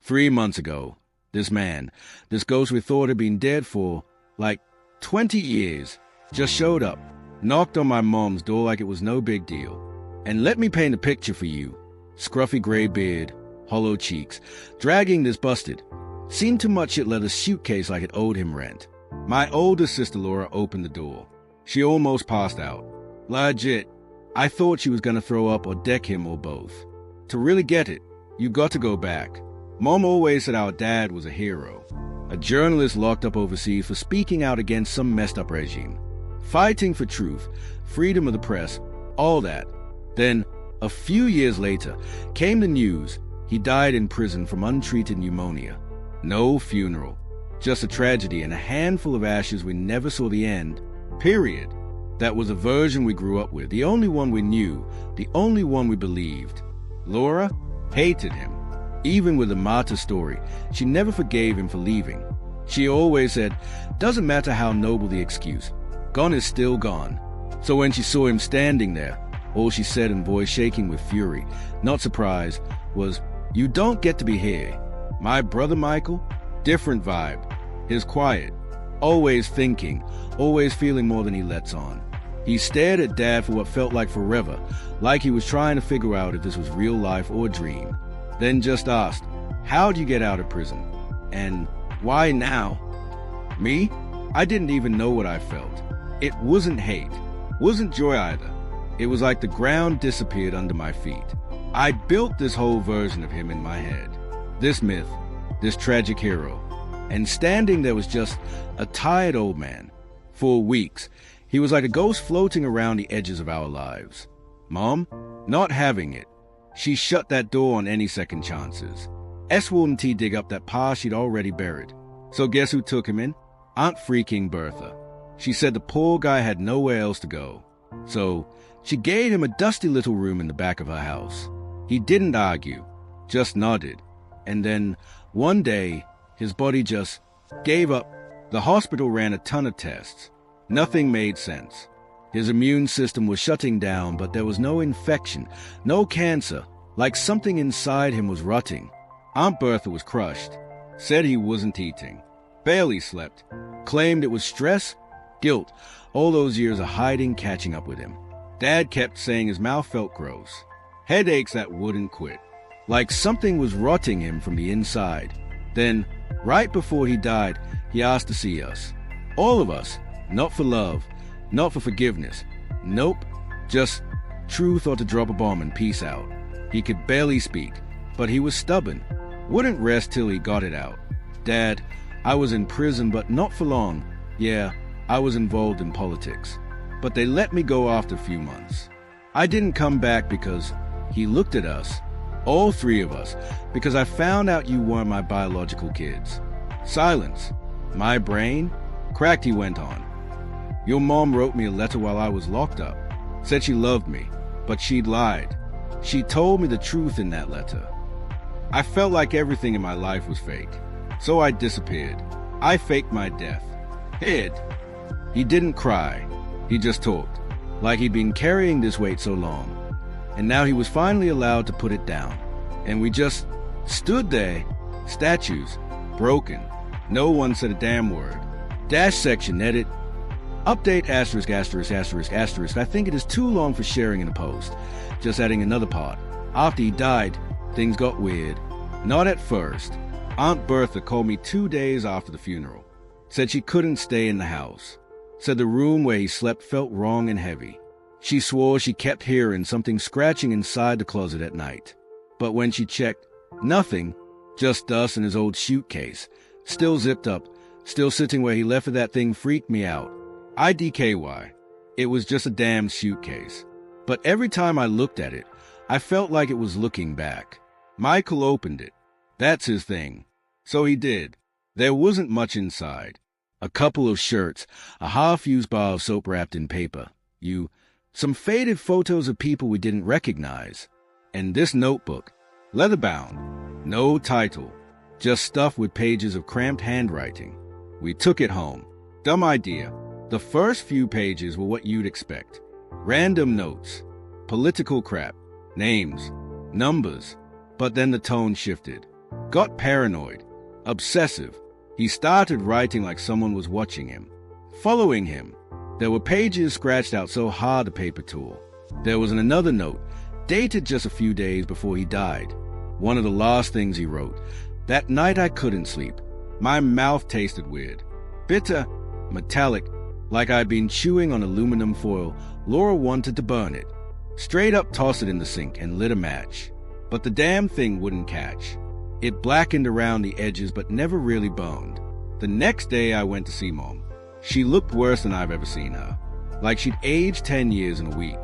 3 months ago, this ghost we thought had been dead for, like, 20 years, just showed up, knocked on my mom's door like it was no big deal. And let me paint a picture for you. Scruffy gray beard, hollow cheeks, dragging this busted. Seen too much shit let a suitcase like it owed him rent. My older sister Laura opened the door. She almost passed out. Legit, I thought she was gonna throw up or deck him or both. To really get it, you got to go back. Mom always said our dad was a hero. A journalist locked up overseas for speaking out against some messed up regime. Fighting for truth, freedom of the press, all that. Then, a few years later, came the news he died in prison from untreated pneumonia. No funeral. Just a tragedy and a handful of ashes we never saw the end. Period. That was a version we grew up with, the only one we knew, the only one we believed. Laura hated him. Even with the martyr story, she never forgave him for leaving. She always said, doesn't matter how noble the excuse, gone is still gone. So when she saw him standing there, all she said in voice shaking with fury, not surprised, was, you don't get to be here. My brother Michael, different vibe. His quiet, always thinking, always feeling more than he lets on. He stared at Dad for what felt like forever, like he was trying to figure out if this was real life or a dream. Then just asked, how'd you get out of prison? And why now? Me? I didn't even know what I felt. It wasn't hate, wasn't joy either. It was like the ground disappeared under my feet. I built this whole version of him in my head. This myth, this tragic hero. And standing there was just a tired old man. For weeks, he was like a ghost floating around the edges of our lives. Mom, not having it. She shut that door on any second chances. Wouldn't dig up that past she'd already buried. So guess who took him in? Aunt freaking Bertha. She said the poor guy had nowhere else to go. So she gave him a dusty little room in the back of her house. He didn't argue, just nodded. And then, one day, his body just gave up. The hospital ran a ton of tests. Nothing made sense. His immune system was shutting down, but there was no infection, no cancer, like something inside him was rotting. Aunt Bertha was crushed, said he wasn't eating, barely slept, claimed it was stress, guilt, all those years of hiding catching up with him. Dad kept saying his mouth felt gross, headaches that wouldn't quit, like something was rotting him from the inside. Then, right before he died, he asked to see us. All of us, not for love, not for forgiveness. Nope, just truth or to drop a bomb and peace out. He could barely speak, but he was stubborn. Wouldn't rest till he got it out. Dad, I was in prison, but not for long. Yeah, I was involved in politics. But they let me go after a few months. I didn't come back because he looked at us, all three of us, because I found out you weren't my biological kids. Silence. My brain? Cracked, he went on. Your mom wrote me a letter while I was locked up. Said she loved me, but she'd lied. She told me the truth in that letter. I felt like everything in my life was fake. So I disappeared. I faked my death. Hid. He didn't cry. He just talked. Like he'd been carrying this weight so long. And now he was finally allowed to put it down. And we just stood there. Statues. Broken. No one said a damn word. Dash section edit. Update asterisk asterisk asterisk asterisk. I think it is too long for sharing in a post. Just adding another part. After he died, things got weird. Not at first. Aunt Bertha called me 2 days after the funeral. Said she couldn't stay in the house. Said the room where he slept felt wrong and heavy. She swore she kept hearing something scratching inside the closet at night. But when she checked, nothing. Just us and his old suitcase. Still zipped up. Still sitting where he left it. That thing freaked me out. IDKY. It was just a damn suitcase. But every time I looked at it, I felt like it was looking back. Michael opened it. That's his thing. So he did. There wasn't much inside. A couple of shirts, a half-used bar of soap wrapped in paper. Some faded photos of people we didn't recognize. And this notebook, leather-bound, no title, just stuff with pages of cramped handwriting. We took it home. Dumb idea. The first few pages were what you'd expect. Random notes, political crap, names, numbers. But then the tone shifted. got paranoid, obsessive. He started writing like someone was watching him, following him. There were pages scratched out so hard the paper tore. There was another note, dated just a few days before he died. One of the last things he wrote. That night I couldn't sleep. My mouth tasted weird. Bitter, metallic, like I'd been chewing on aluminum foil. Laura wanted to burn it. Straight up tossed it in the sink and lit a match. But the damn thing wouldn't catch. It blackened around the edges but never really burned. The next day I went to see Mom. She looked worse than I've ever seen her. Like she'd aged 10 years in a week.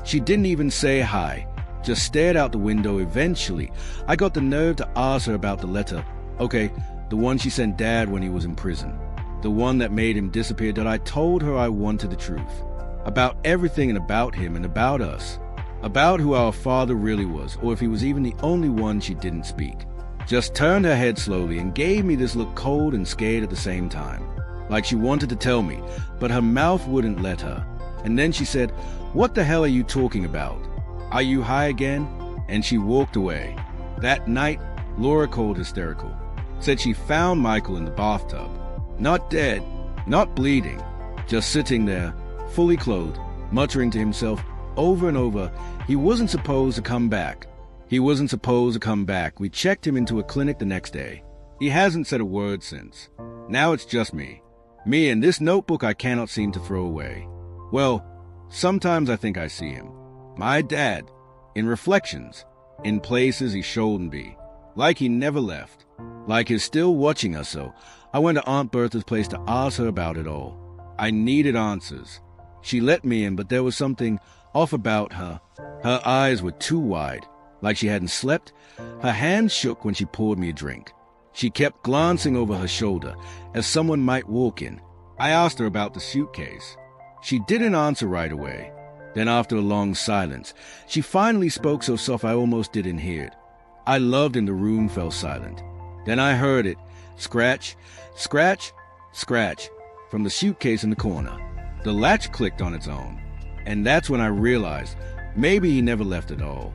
She didn't even say hi, just stared out the window. Eventually, I got the nerve to ask her about the letter. Okay, the one she sent Dad when he was in prison. The one that made him disappear. That I told her I wanted the truth. About everything and about him and about us. About who our father really was, or if he was even the only one she didn't speak. Just turned her head slowly and gave me this look, cold and scared at the same time. Like she wanted to tell me, but her mouth wouldn't let her. And then she said, "What the hell are you talking about? Are you high again?" And she walked away. That night, Laura called hysterical. Said she found Michael in the bathtub. Not dead, not bleeding, just sitting there, fully clothed, muttering to himself over and over, he wasn't supposed to come back. He wasn't supposed to come back. We checked him into a clinic the next day. He hasn't said a word since. Now it's just me. Me and this notebook I cannot seem to throw away. Well, sometimes I think I see him. My dad. In reflections. In places he shouldn't be. Like he never left. Like he's still watching us. So I went to Aunt Bertha's place to ask her about it all. I needed answers. She let me in, but there was something off about her. Her eyes were too wide. Like she hadn't slept. Her hand shook when she poured me a drink. She kept glancing over her shoulder, as someone might walk in. I asked her about the suitcase. She didn't answer right away. Then after a long silence, she finally spoke so soft I almost didn't hear it. I loved and the room fell silent. Then I heard it. Scratch, scratch, scratch, from the suitcase in the corner. The latch clicked on its own. And that's when I realized maybe he never left at all.